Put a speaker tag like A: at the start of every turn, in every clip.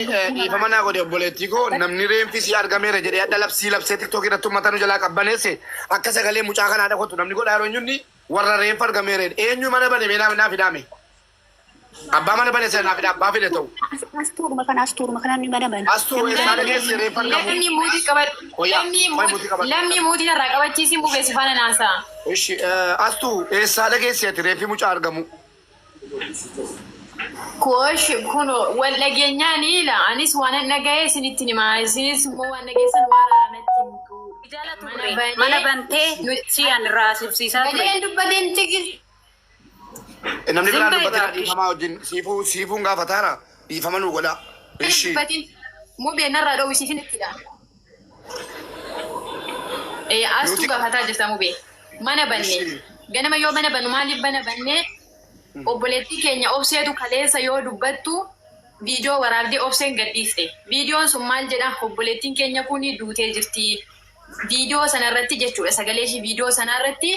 A: Ifamana godhe obboleettii koo namni reenfisii argameera jedhee adda labsee TikTok irratti uummatanu jalaa qabbaneesse akka sagalee mucaa kanaa dhaqotu namni godhaa yeroo warra reenfa argameera eenyu mana bane naaf hidhaame abbaa mana bane sana naaf hidha abbaa fide ta'u
B: astuuruma kana ni mana bane
A: astuu eessaa dhageesse reenfa argamu
C: lamni mootii irraa qabachiisi bugeessi faana naasaa
A: ishi astuu eessaa dhageesse ati reenfi mucaa argamu
C: Kosh kuno wal dhageenyaani la anis waan nagaye sinitti nima sinis mo waan nageessan waraanatti
B: mana bantee si an raasibsiisaa ture
C: gadeen dubbateen tigi
A: namni biraan dubbateen dhiifamaa wajjin siifuun gaafataara dhiifama nu godha ishi
C: dubbatiin mo beenarraa dhowwi siifinittidha astu gaafataa jirta mo bee mana banne ganama yoo mana bannu maaliif bana banne obboleettii keenya obseetu kaleessa yoo dubbattu viidiyoo waraabdee obseen gadhiiste viidiyoon sun maal jedha obboleettiin keenya kun duutee jirti viidiyoo sanarratti jechuudha sagalee ishii viidiyoo sanarratti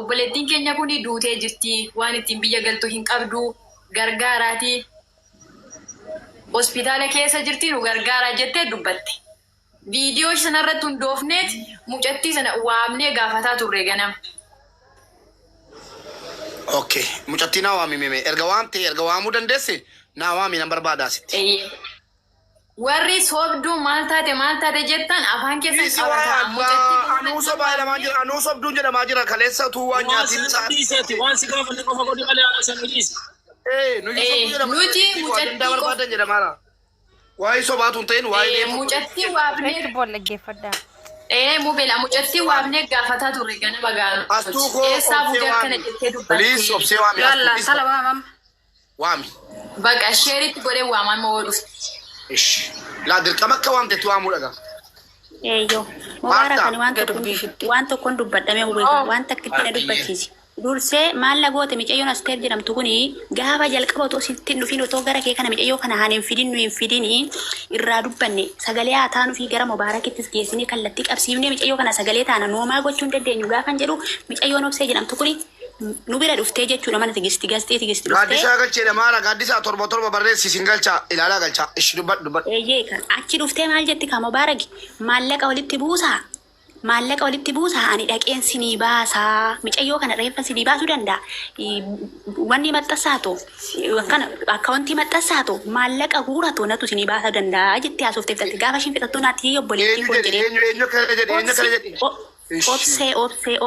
C: obboleettiin keenya kun duutee jirti waan ittiin biyya galtu hin qabdu gargaaraati hospitaala keessa jirti nu gargaaraa jettee dubbatte viidiyoo sanarratti hundoofneet mucattii sana waamnee gaafataa turre ganama.
A: Okay, mucatti na waami meme erga waamu dandeesse na waami nan barbaadaasitti.
C: Warri sobduu maal taate jettan afaan keessan qabata
A: anuu sobaa jedhamaa jira anuu sobduun jedhamaa jira kaleessa utuu waan nyaatiin
D: isaati waan si gaafanne qofa godhi malee san nutis
C: nuti mucatti
A: barbaadan jedhamaara waa'ee sobaatuun ta'in waa'ee
C: mucatti waafnee
B: boolaggeeffadhaa
C: mubela mucatti waafnee gaafataa turre ganama gaara
A: astuu koo
C: eessaa buutee akkana jettee dubbatte
A: please obsee waami
B: yalla sala
A: waami
C: baqa sheeritti godhee waaman moo dhufti
A: ish laa dirqama akka waamtetti waamuu dhagaa
B: eeyyoo mubaarakani waan tokkoon dubbadhamee hubee waan takkitti na dubbachiisi dursee maalla goote micayoon asteer jedhamtu kuni gaafa jalqaba otoo sitti dhufin otoo gara kee kana micayoo kana haan hin fidini irraa dubbanne sagalee haa taanu fi gara mubaarakittis geessinee kallattii qabsiifnee micayoo kana sagalee taana noomaa gochuu hin dandeenyu gaafan jedhu micayoon obsee jedhamtu kuni nu bira dhuftee jechuudha mana tigisti dhuftee
A: gaaddisaa galcheedha maara gaaddisaa torba barreessi sin galchaa ilaalaa galchaa ishi dubbadhu
B: eeyyee kan achi dhuftee maal jetti ka mubaaraki maallaqa walitti buusaa ani dhaqeen sinii baasaa micayyoo kana reeffa sinii baasuu danda'a wanni maxxansaato kan akkaawuntii maxxansaato maallaqa guuratu natu sinii baasa danda'a jetti haasofteef taate gaafa ishiin fixattuu naatti obboleettii koo jedhee
A: eenyu kana jedhe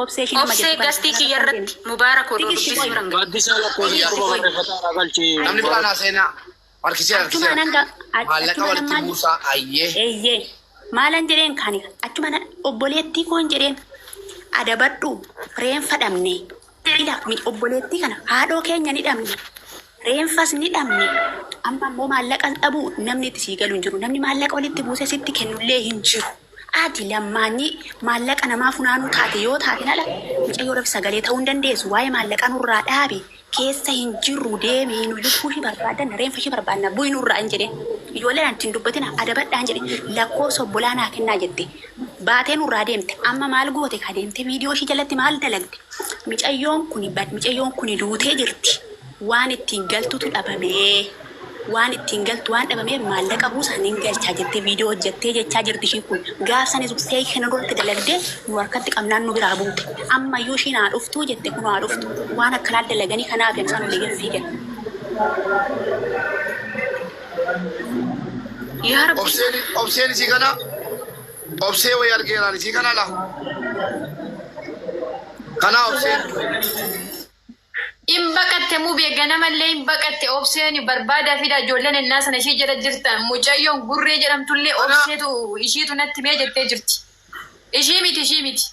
B: obsee shi nama
E: jedhu gastii kiyyarratti mubaarak odoo dubbisuu ranga
D: gaaddisaa lakkoofsi qofa barreeffataa galchee
A: namni biraan seenaa harkisee maallaqa walitti buusaa
B: eeyyee maalan jedheen kaani achuma obboleettii koon jedheen adabadhu reenfa dhabne obboleettii kana haadhoo keenya ni dhabne reenfas ni dhabne amma immoo maallaqa dhabu namni itti sii galu hin jiru namni maallaqa walitti buuse sitti kennullee hin jiru ati lammaanyi maallaqa namaa funaanuu taate yoo taate nala mucayyoo sagalee ta'uu hin dandeessu waa'ee maallaqa nurraa dhaabe keessa hin jirru deemee nu lubbuu shi barbaadan reenfa shi barbaadna bu'ii nurraa hin jedhe ijoolleen antiin dubbatina adabadhaan jedhe lakkoofsa obbolaanaa kennaa jette baatee nurraa deemte amma maal goote ka deemte viidiyoo shi jalatti maal dalagde micayyoon kuni duutee jirti waan ittiin galtutu dhabamee waan ittiin galtu waan dhabamee maallaqa buusan hin galchaa jettee viidiyoo hojjettee jechaa jirti ishii kun gaafsanis uffee kana duratti dalagdee nu harkatti qabnaan nu biraa buute ammayyuu ishii naa dhuftuu jette kun haa dhuftu waan akkanaa dalaganii kanaaf ibsaan olii fiigan.
A: Obseen isii kana obsee wayii argeeraan isii kana la kana obseen
C: in baqatte mubee ganamallee in baqatte obseen barbaadaa fida ijoolleen ennaa sana ishii jala jirtan mucayyoon gurree jedhamtullee obseetu ishiitu natti mee jettee jirti ishii miti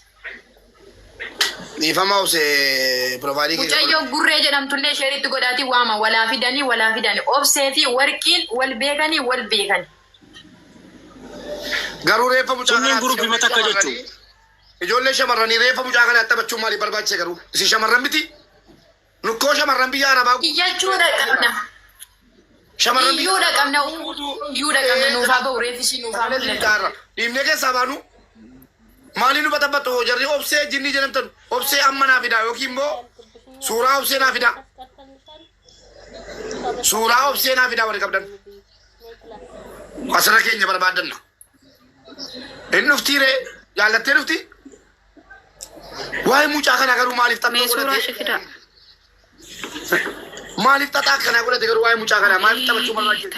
A: dhiifama obsee profaayilii
C: mucayyoon gurree jedhamtullee sheeritti godhaatii waama walaa fidanii obsee fi warqiin wal beekanii
A: garuu reeffa mucaa
D: sunneen guruupi matakka jechuu
A: ijoollee shamarranii reeffa mucaa kana taphachuun maaliif barbaachise garuu isin shamarran miti nukkoo shamarran biyya arabaa
C: iyyachuudha qabna iyyuudha qabna nuufaa ba'u reeffisii nuufaa mul'ata
A: dhiibnee keessaa baanu maaliin nu baxabbattu jarri obsee jinnii jedhamtan obsee amma naa fidaa yookiin immoo suuraa obsee naa fidaa suuraa obsee naa fidaa warri qabdan Asirra keenya barbaadanna. Inni dhuftiire jaallattee dhufti. Waa'ee mucaa kana garuu maaliif
E: Mee
A: taphachuu
E: suuraa
A: godhate?
E: ishee fidaa.
A: Maaliif taphachaa akkanaa godhate garuu waa'ee mucaa kanaa maaliif taphachuu barbaachise?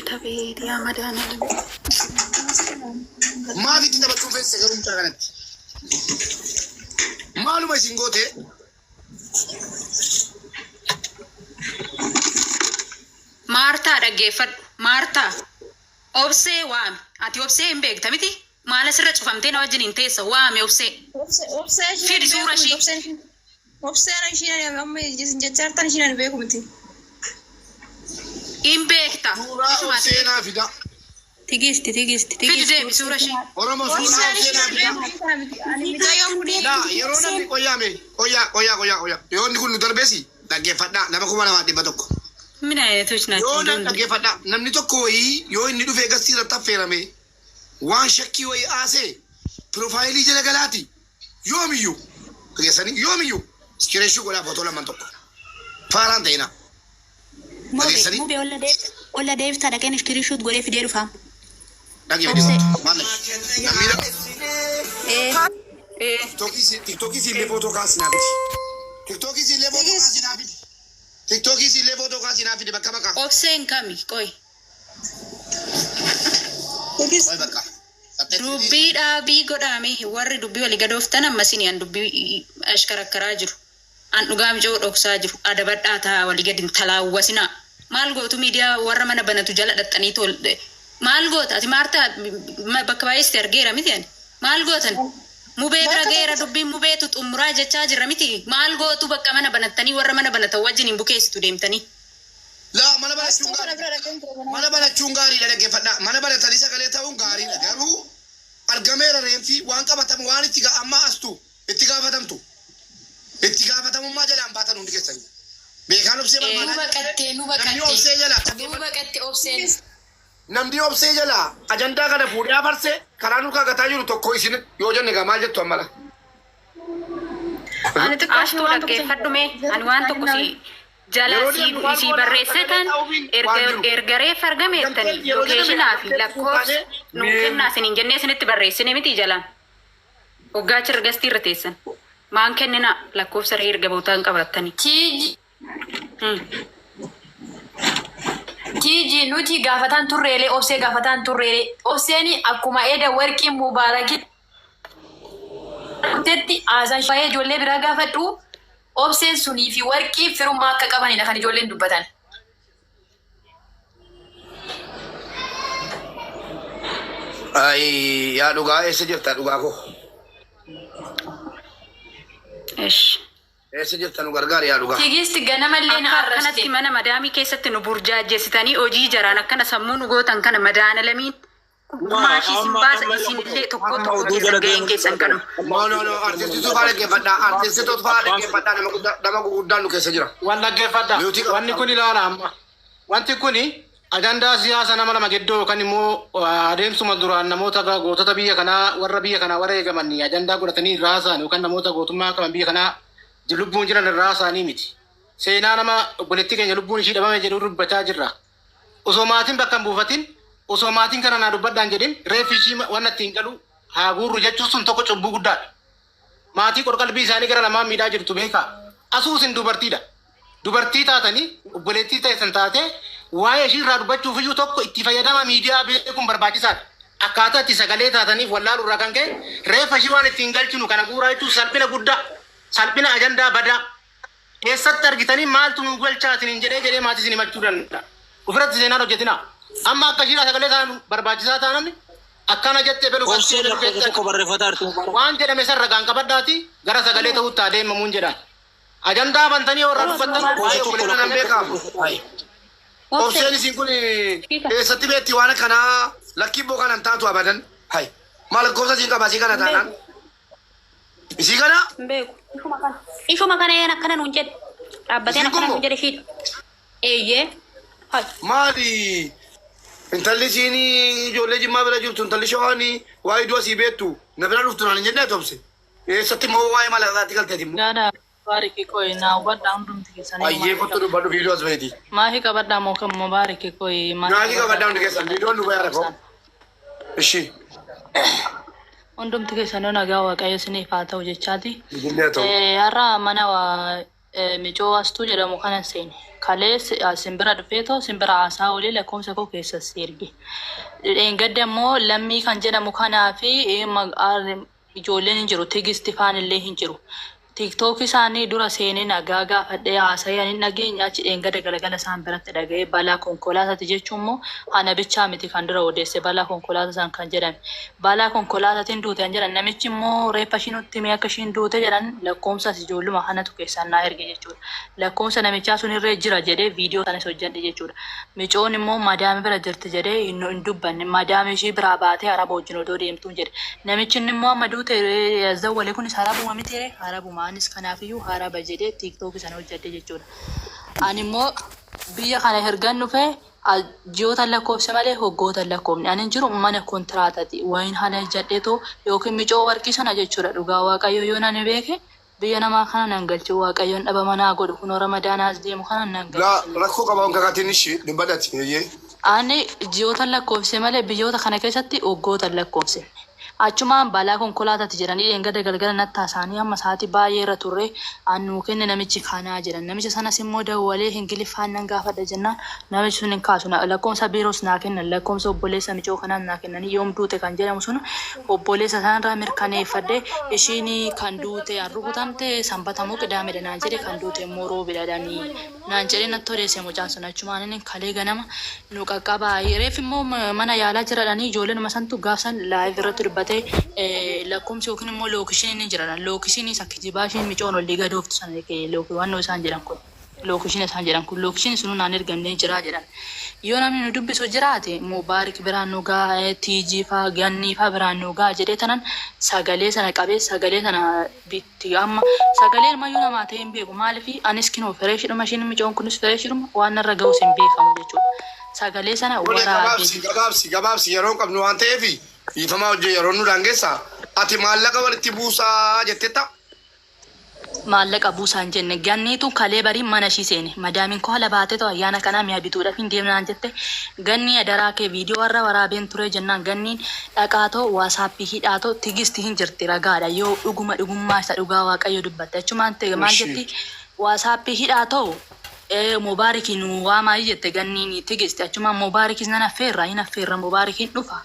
E: Taphee yaa madaana.
A: Maaliif itti taphachuun feesise garuu mucaa kanatti? Maaluma isin goote?
E: Maartaa dhaggeeffadhu. Maartaa. Obsee waame. Ati obsee hin beekta miti? Maal asirra cufamtee na wajjin hin teessa? Waame obsee. Fidi suura ishii.
F: Obseen isheen amma jechaartan isheen beeku miti.
E: Hin beekta.
A: Suuraa seenaa fida.
B: Tigisti.
E: Fidi deebi suura ishii.
A: Oromoo suuraa seenaa fida. Laa yeroo namni qoyyaa. Yoo inni kun nu darbeesi dhaggeeffadhaa nama 2,100.
E: Mina ayyaatuus
A: Yoo
E: naatti
A: nan dhaggeeffadhaa namni tokko wayii yoo inni dhufee gastii irratti affeerame waan shakkii wayii aasee piroofaayilii jala galaati yoomiyyuu dhageessanii yoomiyyuu iskireeshuu godhaa footoo lamaan tokko faaraan ta'ina. Dhageessanii
B: Mube olla deebita dhaqeen iskiriishuut godhee fidee dhufaam.
A: dhaggeeffadhaa maal namni tiktokii siillee footoo kaasinaaf tiktokii siillee footoo kaasinaaf tiktokii siillee footoo kaasinaaf bakka
E: Obseen kami? Qoy.
A: Qoy bakka.
E: Dubbii dhaabii godhaame warri dubbii walii gadooftan ammasini an dubbii ashkarakkaraa jiru. An dhugaa mijoo dhoksaa jiru. Adabadhaa ta'a walii gadi talaawwasina. Maal gootu miidiyaa warra mana banatu jala dhaxxanii tolde. Maal goota? Ati Maartaa bakka baay'eesti argeera miti ani. Maal gootan? Mubee bira geera dubbiin mubeetu xumuraa jechaa jirra miti. Maal gootu bakka mana banattanii warra mana banatan wajjin hin bukeessitu deemtanii.
A: Laa mana barachuun gaariidha dhaggeeffadhaa. Mana baratanii sagalee ta'uun gaariidha. Garuu argameera reenfi waan qabatamu waan itti amma astu itti gaafatamtu. Itti gaafatamummaa jalaan baatan hundi keessanii. Beekaan obsee barbaadaa. Namni obsee jala. Namni obsee jala ajandaa kana fuudhee afarsee karaa nu kaagataa jiru tokko isin yoo jenne egaa maal jettu ammala.
E: Ashtuu dhaggeeffadhume ani waan tokko si jala isii barreessitan erga reef argameettanii lokeeshinaa fi lakkoofsa nuu kennaa isiniin jennee isinitti barreessine miti jalaan. Hoggaachi ergastii irra teessan. Maan kennina lakkoofsa ree erga bootaan qabattanii.
C: Kiji nuti gaafatan turreelee obsee gaafatan turreelee obseeni akkuma eeda warqii mubaaraki tetti aasaan shayee ijoollee biraa gaafadhu obseen sunii fi warqii firummaa akka qabanidha kan ijoolleen dubbatan.
A: Ay yaa dhugaa eessa jirta dhugaa koo? Eessa jirta nu gargaari yaa dhugaa?
C: Tigisti ganamallee na
E: Akkanatti
C: arraste.
E: mana madaamii keessatti nu burjaajessitanii hojii jaraan akkana sammuu nu gootan kana madaana lamiin. Maashii isin baasa isinillee tokko keessan ga'een keessan kanuma.
A: No, artistitu faa dhaggeeffadhaa. Artistitu faa dhaggeeffadhaa nama gurguddaan nu keessa jira.
G: Waan dhaggeeffadha. Wanni kun ilaala amma. Wanti kun ajandaa siyaasa nama lama gidduu yookaan immoo adeemsuma duraan namoota gootota biyya kanaa warra biyya kanaa warra eegamanii ajandaa godhatanii irraa haasa'an yookaan namoota gootummaa qaban biyya kanaa lubbuun jiran irraa haasa'anii miti. Seenaa nama obboleettii keenya lubbuun ishii dhabame jedhu dubbachaa jirra. Osoo maatiin bakka hin buufatin osoo maatiin kana naa dubbadhaan jedhin reeffi ishii waan ittiin galu haa guurru jechuun sun tokko cubbuu guddaadha. Maatii qorqalbii isaanii gara lamaan miidhaa jirtu beekaa. Asuusin dubartiidha. Dubartii taatanii obboleettii ta'esan taatee waa'ee ishii irraa dubbachuuf iyyuu tokko itti fayyadama miidiyaa beekuun barbaachisaadha. Akkaataa itti sagalee taataniif wallaalu irraa kan ka'e reeffa ishii waan ittiin galchinu kana guuraa jechuun salphina guddaa salphina ajandaa badaa keessatti argitanii maaltu nu galchaatiin hin jedhee maatii isin himachuu danda'a. Ofirratti seenaan hojjetina. Amma akka ishiidhaa sagalee isaan barbaachisaa ta'an akkana jettee beelu
D: Obseen lakkoofsa tokko barreeffata artuu.
G: waan jedhame san ragaan qabadhaati gara sagalee ta'utti adeemamuun jedhaan. Ajandaa bantanii warra dubbattan
A: Waa'ee obboleetta nan beekamu. Obseen isin kun eessatti beetti waan akkanaa lakkii boo kanan taatu abadan. Maal lakkoofsa isin qaba isii kana taanaan? Isii kana?
B: Beeku. Ishuma kana een akkana nuun jedhe. Dhaabbateen akkana nuun jedhe shiidha. Eeyyee. Hai.
A: Maali? Intalli isiin ijoollee jimmaa bira jirtu intalli shawaanii waa'ee du'a sii beektu na bira dhuftu naan hin jennee tobse. Eessatti immoo waa'ee malaqaatti galteeti immoo.
H: Mubaariki koyi naa hubadhaa hundumti keessanii.
A: Ayyee kottu dubbadhu viidiyoo as beeti.
H: Maahii qabadhaa moo kan mubaariki koyi.
A: Maahii qabadhaa hundi keessan viidiyoon nu bayyaa rakoo. Ishii.
H: Hundumti keessanii nagaa waaqayyo isiniif haa ta'u jechaati.
A: Bijillee ta'u.
H: Har'a mana Mijoo Astuu jedhamu kana seeni. Kalees simbira dhufeetoo simbira haasaa olii lakkoofsa koo keessa erge. Gadda immoo lammii kan jedhamu kanaa fi ijoolleen hin jiru tigisti faan illee hin jiru. TikTok isaanii dura seenee nagaa gaafadhee haasayanii nageenya achi gada galagala isaan biratti dhaga'ee balaa konkolaataati jechuun immoo ana bichaa miti kan dura odeesse balaa konkolaataa isaan kan jedhan. Balaa konkolaataatiin duute kan jedhan namichi immoo reeffa ishii nutti mee akka ishiin duute jedhan lakkoomsas ijoolluma kanatu keessaan naa erge jechuudha. Lakkoomsa namichaa sun irree jira jedhee viidiyoo kanas hojjedhe jechuudha. Micoon immoo madaami bira jirti jedhee hin dubbanne madaami ishii biraa baatee araba wajjin odoo deemtuun jedhe. Namichi immoo amma duute zawwalee kunis arabuma miti arabuma. Anis kanaafiyyuu haraba jedhee TikTok sana hojjedhe jechuudha. Ani immoo biyya kana ergan dhufe ji'oota lakkoofse malee hoggoota lakkoofne. Ani jiru mana kontiraataati. Wayin hana jedheetoo yookiin micoo warqii sana jechuudha. Dhugaa waaqayyo yoo nan beeke biyya namaa kana nan galche waaqayyoon dhaba manaa godhu kunoo ramadaanaas deemu kana nan galche.
A: Rakkoo qabaa'uun kakaatiin ishii dhibbadhati.
H: Ani ji'oota lakkoofse malee biyyoota kana keessatti hoggoota lakkoofse. Achumaan balaa konkolaataati jedhanii gada galgala nattaa isaanii amma sa'aatii baay'ee irra turre annu kenne namichi kanaa jedhan namicha sanas immoo dawwalee Ingiliffaan nan gaafadha jennaan namichi sun hin kaasu lakkoomsa biiroos naa kennan lakkoomsa obboleessa Micoo kanaan naa kennanii yoom duute kan jedhamu sun obboleessa sanarraa mirkaneeffadhe ishiin kan duute rukutamte sanbatamoo qidaamedha naan jedhe kan duute immoo roobidhadhanii naan jedhe natti odeesse mucaan sun achumaan inni kalee ganama nu qaqqabaa reef immoo mana yaalaa jiradhanii ijoolleen masantu gaafsan laayif irratti dubbate. Lakkoomsi yookiin immoo lookishiin ni jira. Lookishiin sakkijibaa isheen micoon ol dhiiga dooftu sana waan isaan jedhan kun. Lookishiin isaan jedhan kun lookishiin sun naan ergamnee jira jedhan. Yoo namni nu dubbisu jiraate mubaarik biraan nu gaa tiijii faa gannii faa biraan nu gaa jedhee tanan sagalee sana qabee sagalee sana bitti amma sagaleen mayyuu namaa ta'e hin beeku maaliif anis kinoo fireeshidhuma isheen micoon kunis fireeshidhuma waan irra ga'us hin beekamu jechuudha. Sagalee sana
A: waraabee. Gabaabsi yeroo qabnu waan ta'eefi. Ifamaa hojii yeroo nu daangeessa ati maallaqa walitti buusaa jetteetta.
H: Maallaqa buusaa hin jenne ganniitu kalee barii mana ishii seene madaamiin koo haala baatee ta'u ayyaana kanaa mi'a bituudhaaf hin deemnaan jette ganni adaraa kee viidiyoo warra waraabeen ture jennaan ganniin dhaqaatoo waasaappii hidhaatoo tigisti hin jirti ragaadha yoo dhugummaa isa dhugaa waaqayyo dubbatte achumaan ta'e maal jetti waasaappii hidhaatoo mubaarikiin waamaa jette ganniin tigisti achumaan mubaarikis nan affeerra mubaarikiin dhufa.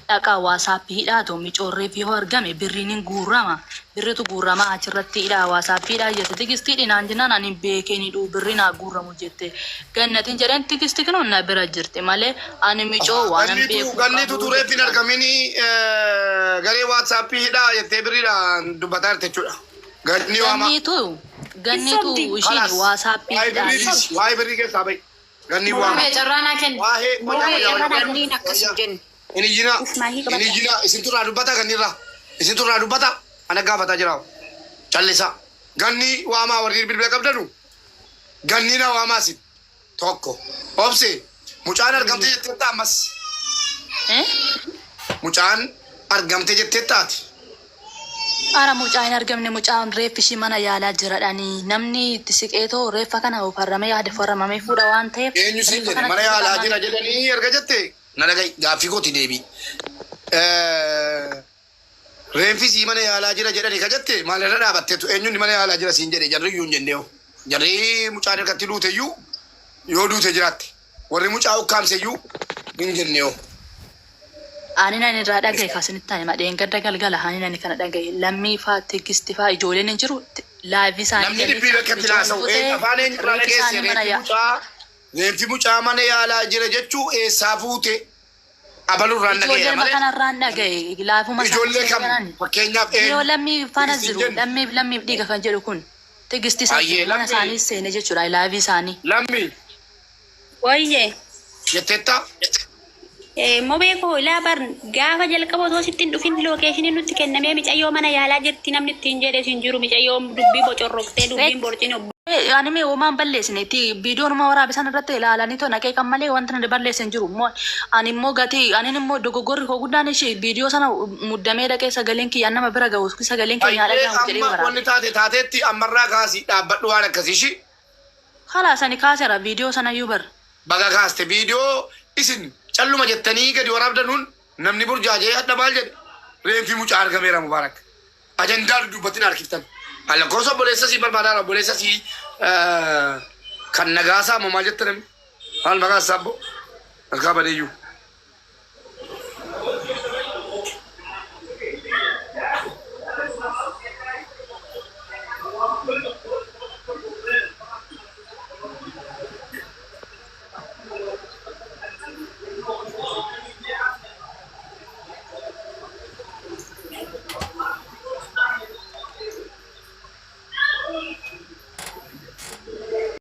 H: Dhaqaa waasaappii hidhaatu micoorreef yoo argame birriin hin guurrama birritu guurrama achirratti hidhaa waasaappii jette tigistii dhinaan jennaan ani beekeen hidhuu birriin haa guurramu jette gannatiin jedhan tigistii kinoon na bira jirti malee ani micoo waan hin beeku.
A: Ganniitu tureef hin argamini garee waasaappii hidhaa jettee birriidhaan dubbataa jirti jechuudha.
H: Ganniitu ishiin waasaappii hidhaa.
A: Waa'ee birrii keessaa bahi. Gannii waama.
C: Carraanaa kenna.
F: Ganniin akkas hin jenne.
A: Ini jina isin turraa dubbata gannirra isin turraa dubbata ana gaafataa jira callisa ganni waamaa warri bilbila qabdanu gannina waamaa sin tokko obse mucaan argamte jetteetta ammas mucaan argamte jetteettaati.
H: Ara mucaan argamne mucaan reeffi ishii mana yaalaa jiradhanii namni itti siqeetoo reeffa kana farramee yaada farramamee fuudha waan ta'eef.
A: Eenyu siin jedhe mana yaalaa jira jedhanii erga jette. Nalaga gaaffii kooti deebi. Reenfisii mana yaalaa jira jedhani ka jette maalirra dhaabatteetu eenyuun mana yaalaa jira siin jedhe jarri iyyuu hin jenneeho. Jarri mucaan harkatti duute iyyuu yoo duute jiraatte warri mucaa ukkaamse iyyuu hin jenneeho.
H: Ani nan irraa dhagaye kaasinitti taane madheen gadda galgala ani nan kana dhagaye lammii faa tigisti faa ijoolleen hin jiru laayivii isaanii.
A: Namni dhibbii bakkatti laasa'u afaan eenyurraa dhageesse Reeffi mucaa mana yaalaa jira jechuu eessaa fuute abalurraan dhagaye malee.
H: Ijoollee kanarraan dhagaye laafuma
A: ijoollee kam fakkeenyaaf
H: yoo lammii faana jiru lammiif dhiiga kan jedhu kun tigisti mana isaanii seene jechuudha laayivii isaanii.
A: Lammii.
B: Wayye.
A: Jetteetta.
B: Mobee koo laabar gaafa jalqaba otoo sittiin dhufin lookeeshinii nutti kennamee micayyoo mana yaalaa jirti namni ittiin jedhe sin jiru micayyoo dubbii bocorroqtee dubbiin borcine
H: Ani mee uumaan balleessineeti viidiyoon nama waraabisan irratti ilaalanii too naqee kan malee wanta na balleessan jiru immoo ani immoo gatii ani immoo dogoggorri koo guddaan ishee viidiyoo sana muddamee dhaqee sagaleen kiyyaan nama bira ga'u sagaleen kiyyaa dhagahamu jedhee
A: amma wanni taateetti ammarraa kaasii dhaabbadhu waan akkasii shi.
H: Kalaasani kaaseera viidiyoo sana iyyuu bar.
A: Baga kaaste viidiyoo isin calluma jettanii gadi waraabdanuun namni burjaajee hadha maal jedhe reenfi mucaa argameera mubaarak. Ajandaa dubbatiin harkiftan. Lakkoofsa obboleessa sii barbaadaa obboleessa sii kan nagaasaa moo maal jette namni maal maqaan isaa abbo harkaa badeeyyuu.